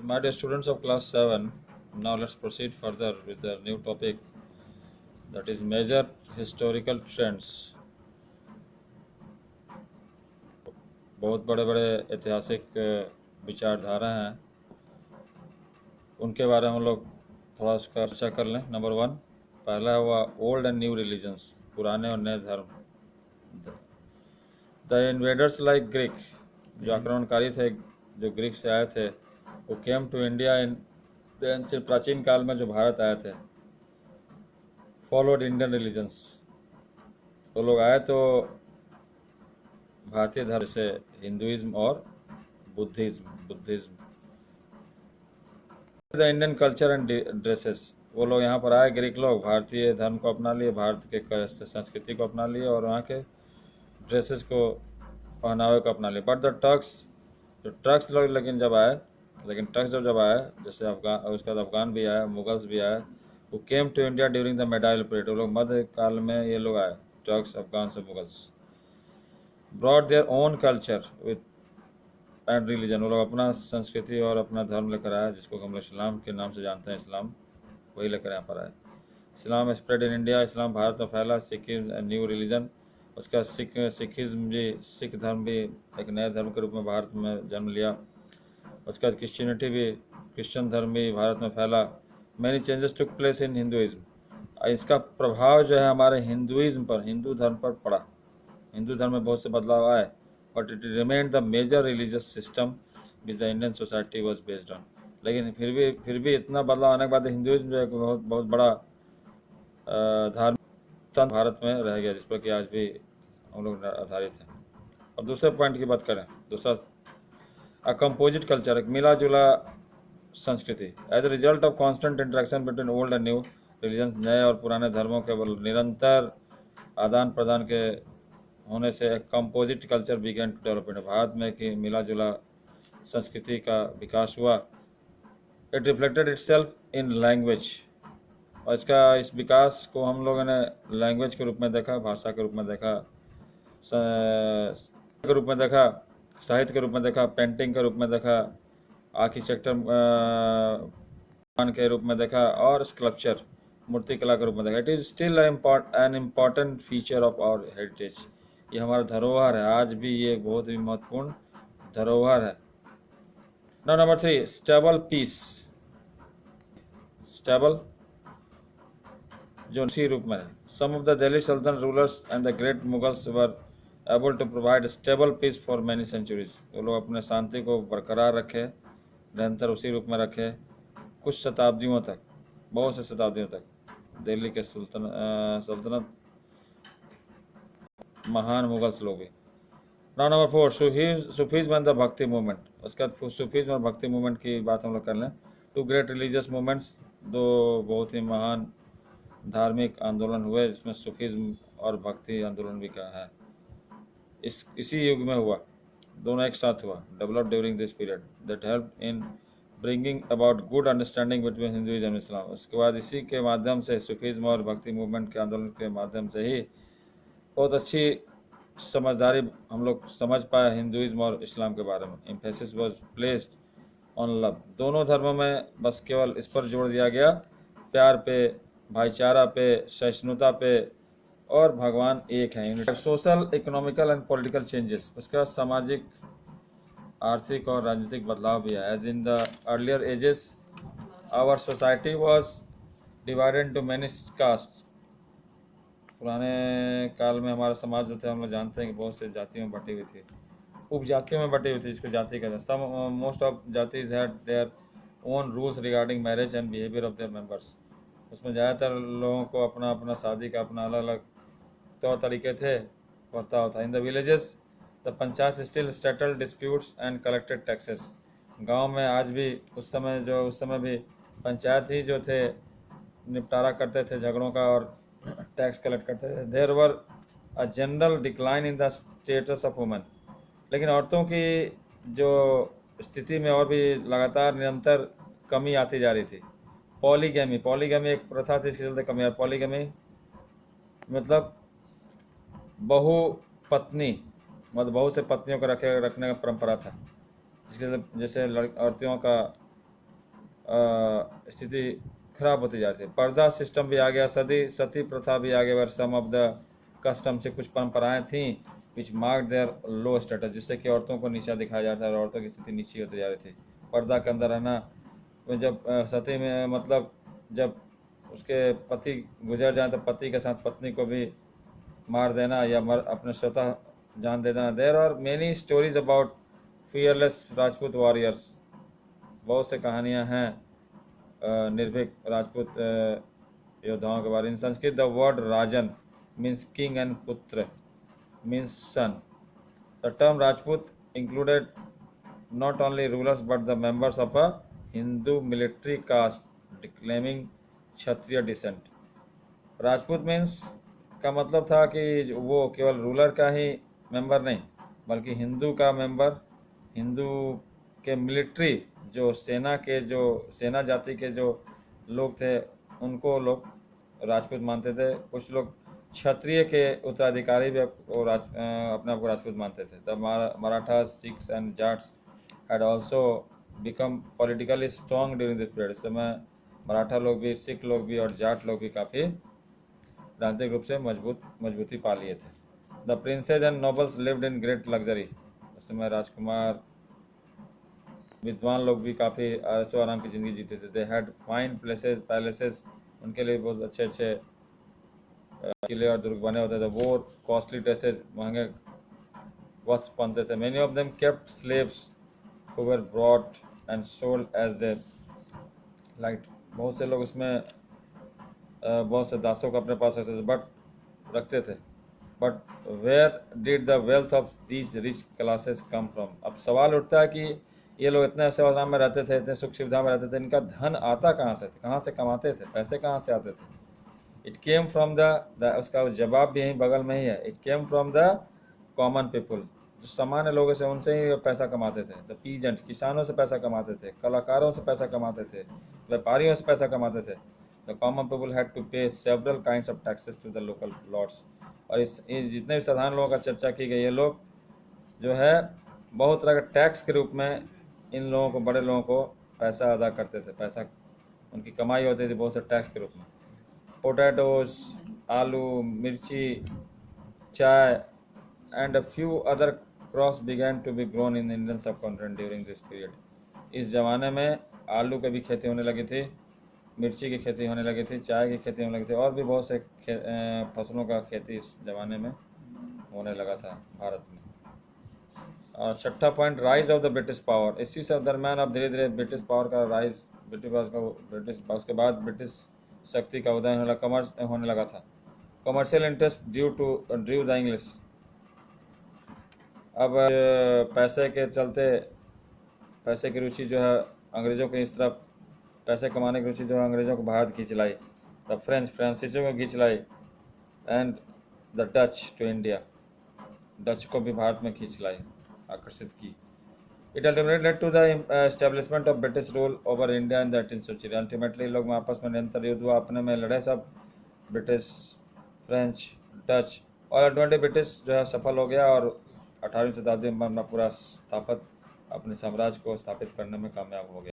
My dear students of class 7, now let's proceed further with the new topic, that is major historical trends. बहुत बड़े बड़े ऐतिहासिक विचारधारा हैं, उनके बारे में हम लोग थोड़ा उसका चर्चा कर लें। नंबर 1, पहला हुआ ओल्ड एंड न्यू रिलीजन्स, पुराने और नए धर्म। द इन्वेडर्स लाइक ग्रीक, जो आक्रमणकारी थे, जो ग्रीक से आए थे, वो केम टू इंडिया इन प्राचीन काल में जो भारत आए थे, फॉलोड इंडियन रिलीजन्स। वो लोग आए तो भारतीय धर्म से हिंदुइज्म और Buddhism. The Indian culture and dresses, वो लोग यहाँ पर आए, ग्रीक लोग भारतीय धर्म को अपना लिए, भारत के संस्कृति को अपना लिए और वहाँ के ड्रेसेस को, पहनावे को अपना लिए। बट द टर्क्स लोग लेकिन टर्क्स जब आए, जैसे उसके बाद अफगान भी आए, मुगल्स भी आए, वो came to India during the medieval period. वो लोग मध्य काल में ये लोग आए, टर्क्स, अफगान से Mughals. Brought their own culture with and religion, वो लोग अपना संस्कृति और अपना धर्म लेकर आए, जिसको हम लोग इस्लाम के नाम से जानते हैं। इस्लाम वही लेकर यहाँ पर आए। इस्लाम स्प्रेड इन इंडिया, इस्लाम भारत में फैला। सिखिज्म न्यू रिलीजन, उसका सिखिज्म भी, सिख धर्म भी एक नए धर्म के रूप में भारत में जन्म लिया। उसके बाद क्रिश्चियनिटी भी, क्रिश्चियन धर्म भी भारत में फैला। Many changes took place in Hinduism, इसका प्रभाव जो है हमारे हिंदुइज्म पर, हिंदू धर्म पर पड़ा। हिंदू धर्म में बहुत से बदलाव आए, but it remained the major religious system which the Indian society was based on. लेकिन फिर भी इतना बदलाव आने के बाद हिंदुइज्म जो है बहुत बड़ा धार्मिक तंत्र भारत में रह गया, जिस पर कि आज भी हम लोग आधारित हैं। अब दूसरे पॉइंट की बात करें, दूसरा कंपोजिट कल्चर, एक मिला जुला संस्कृति। As a result of constant interaction between old and new religion, नए और पुराने धर्मों के निरंतर आदान प्रदान के होने से एक composite culture began to development, Bharat में कि मिला जुला संस्कृति का विकास हुआ। It reflected itself in language, और इस विकास को हम लोगों ने लैंग्वेज के रूप में देखा, भाषा के रूप में देखा, साहित्य के रूप में देखा, पेंटिंग के रूप में देखा, आर्किटेक्चर के रूप में देखा, और स्कल्पचर, मूर्ति कला के रूप में देखा। It is still an important feature of our heritage, ये हमारा धरोहर है, आज भी ये बहुत ही महत्वपूर्ण धरोहर है। Number 3, stable piece. स्टेबल जो इसी रूप में है। सम ऑफ द दिल्ली सल्तनत rulers and the great Mughals were able to provide stable peace for many centuries, वो लोग अपने शांति को बरकरार रखे, निरंतर उसी रूप में रखे कुछ शताब्दियों तक, बहुत से शताब्दियों तक। दिल्ली के सल्तनत, महान मुगल्स लोग भी। नंबर 4, सूफीज्म एंड द भक्ति मूवमेंट। उसके बाद सूफीज्म और भक्ति मूवमेंट की बात हम लोग कर लें। 2 ग्रेट रिलीजियस मूवमेंट्स, 2 बहुत ही महान धार्मिक आंदोलन हुए, जिसमें सूफीज्म और भक्ति आंदोलन भी का है, इसी युग में हुआ, दोनों एक साथ हुआ, develop during this period, that help in bringing about good understanding between Hinduism and Islam. उसके बाद इसी के माध्यम से, सूफीज्म और भक्ति मूवमेंट के आंदोलन के माध्यम से ही बहुत अच्छी समझदारी हम लोग समझ पाए हिंदुइज्म और इस्लाम के बारे में। Emphasis was placed on love, दोनों धर्मों में बस केवल इस पर जोर दिया गया, प्यार पे, भाईचारा पे, सहिष्णुता पे, और भगवान एक है। Social, economical and political changes, उसका सामाजिक, आर्थिक और राजनीतिक बदलाव भी है। As in the earlier ages our society was divided to many caste, पुराने काल में हमारा समाज जो थे, हम लोग जानते हैं कि बहुत से जातियों में बटी हुई थी, उपजातियों में बटी हुई थी, जिसको जाति कहते हैं। सम मोस्ट ऑफ जातिज had their own rules regarding marriage and behaviour of their members, उसमें ज़्यादातर लोगों को अपना अपना शादी का अपना अलग अलग तौर तरीके थे, बर्ताव था। In the villages the panchayat still settled disputes and collected taxes, गांव में आज भी उस समय भी पंचायत ही जो थे निपटारा करते थे झगड़ों का, और टैक्स कलेक्ट करते थे। There were a general decline in the status of women, लेकिन औरतों की जो स्थिति में और भी लगातार निरंतर कमी आती जा रही थी। पॉलीगैमी एक प्रथा थी, इसके चलते कमी। पॉलीगैमी मतलब बहुपत्नी, बहुत से पत्नियों को रखने का परंपरा था, जिसके जैसे औरतों का स्थिति खराब होती जाती है। पर्दा सिस्टम भी आ गया, सती प्रथा भी आ गया, were some of the custom से कुछ परंपराएं थीं which mark their low status, जिससे कि औरतों को नीचा दिखाया जाता है और औरतों की स्थिति नीची होती जा रही थी। पर्दा के अंदर रहना, जब सती में मतलब जब उसके पति गुजर जाए तो पति के साथ पत्नी को भी मार देना या अपने स्वतः जान दे देना। There are many stories about fearless Rajput warriors, बहुत से कहानियां हैं निर्भीक राजपूत योद्धाओं के बारे में। In Sanskrit the word rajan means king and putra means son. The term Rajput included not only rulers but the members of a Hindu military caste claiming Kshatriya descent। Rajput means का मतलब था कि वो केवल रूलर का ही मेंबर नहीं बल्कि हिंदू का मेंबर, हिंदू के मिलिट्री जो सेना जाति के जो लोग थे उनको लोग राजपूत मानते थे। कुछ लोग क्षत्रिय के उत्तराधिकारी भी अपने आप को राजपूत मानते थे। The Marathas, Sikhs and Jats had also become politically strong during this period। इस समय मराठा लोग भी, सिख लोग भी और जाट लोग भी काफ़ी राजनीतिक रूप से मजबूती पा लिए थे। The princes and nobles lived in great luxury. उस समय राजकुमार, विद्वान लोग भी काफ़ी ऐशो आराम की ज़िंदगी जीते थे। They had fine places, palaces, उनके लिए बहुत अच्छे अच्छे किले और दुर्ग बने होते थे। वो कॉस्टली ड्रेसेस, महंगे वस्त्र पहनते थे। Many of them kept slaves who were brought and sold as they liked। बहुत से लोग इसमें बहुत से दासों को अपने पास रखते थे। But where did the wealth of these rich classes come from. अब सवाल उठता है कि ये लोग इतने ऐसे आराम में रहते थे, इतने सुख सुविधा में रहते थे, इनका धन आता कहाँ से, कहाँ से कमाते थे, पैसे कहाँ से आते थे। इट केम फ्रॉम द उसका जवाब भी यहीं बगल में ही है। It came from the common people, जो सामान्य लोगों से, उनसे ही पैसा कमाते थे। द पीजेंट, किसानों से पैसा कमाते थे, कलाकारों से पैसा कमाते थे, व्यापारियों से पैसा कमाते थे। The common people had to pay several kinds of taxes to the local lords. और इस जितने भी साधारण लोगों का चर्चा की गई, ये लोग जो है बहुत तरह के टैक्स के रूप में इन लोगों को, बड़े लोगों को पैसा अदा करते थे। पैसा उनकी कमाई होती थी बहुत से टैक्स के रूप में। पोटैटोज, आलू, मिर्ची, चाय and a few other crops began to be grown in Indian subcontinent during this period। इस ज़माने में आलू की भी खेती होने लगी थी, मिर्ची की खेती होने लगी थी, चाय की खेती होने लगी थी और भी बहुत से फसलों का खेती इस ज़माने में होने लगा था भारत में। और छठा point, rise of the British power. इसी सब दरम्यान अब धीरे धीरे ब्रिटिश पावर का राइज, उसके बाद ब्रिटिश शक्ति का उदय होने लगा था। Commercial interest due the English. अब पैसे के चलते, पैसे की रुचि जो है अंग्रेज़ों के इस तरफ, पैसे कमाने की रुचि जो है अंग्रेज़ों को भारत खींच लाई। द फ्रांसीसियों को खींच लाई and the Dutch to India. Dutch को भी भारत में खींच लाई, आकर्षित की। It ultimately led to the establishment of British rule over India in the 18th century. Ultimately लोग में आपस में निरंतर युद्ध हुआ, अपने में लड़े सब, ब्रिटिश, फ्रेंच, डच, और अल्टीमेटली ब्रिटिश जो है सफल हो गया और 18वीं शताब्दी में अपना पूरा अपने साम्राज्य को स्थापित करने में कामयाब हो गया।